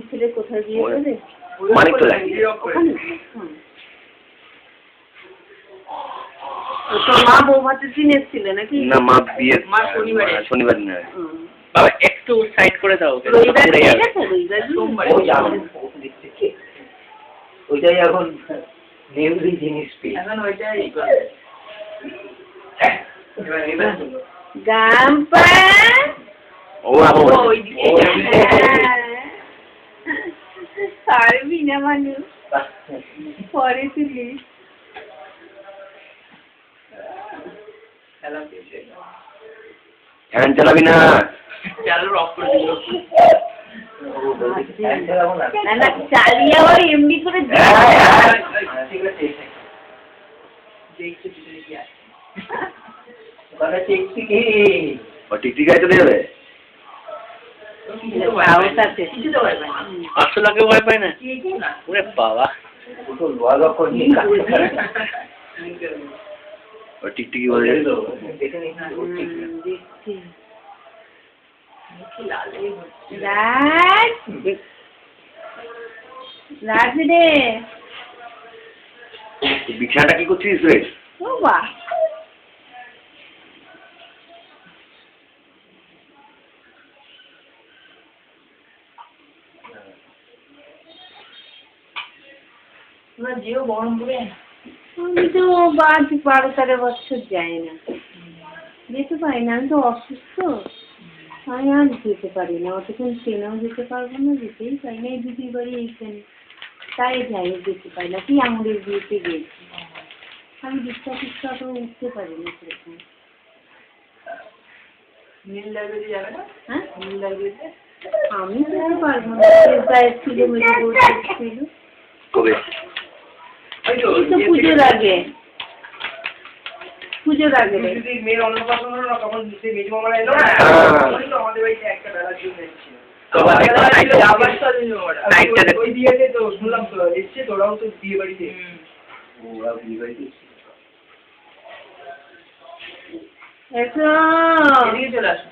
ছেলে কোথায় গিয়ে তোর মা বৌভাতের দিন এসেছিল নাকি? না, মা বিয়ে শনিবার নয় বাবা, একটু সাইড করে দাও। ওইটাই এখন নেউরি জিনিস এখন ওইটাই গাম্পা পারবি না মানুষ পরে তুলিস। ফ্যান চালাবি না, চালিয়ে আবার এমনি করে টিকটিকায় চলে যাবে। 500 লাখে ভয় পায় না ওরে বাবা। টিকটিকি বলে বিছানাটা কি করছিস রে? আমি তো 12-13 বছর যাই না, যেতে পারি না। আমি তো অসুস্থ, আমি আর যেতে পারি না। অতক্ষণ ট্রেনেও যেতে পারবো না, যেতেই পারি না। এই দিদির বাড়ি এইখানে, তাই যাই, যেতে পারি না। কি আঙুলের বিয়েতে গেছি, আমি রিক্সা টিক্সা তো উঠতে পারি না সেরকম। হ্যাঁ, আমি যেতে পারবো না। ছিল কবে? পুজোর আগে, পুজোর আগে মেয়ের অন্নপ্রাশন হলো না, তখন সেই মেজো মামারা এলো না, আমাদের বাড়িতে একটা বেলার জন্য এসেছিল। ওই বিয়েতে তো শুনলাম তো এসছে, তোরাও তো বিয়ে বাড়িতে। ওরা বিয়ে বাড়িতে এসছে। চলে আসো।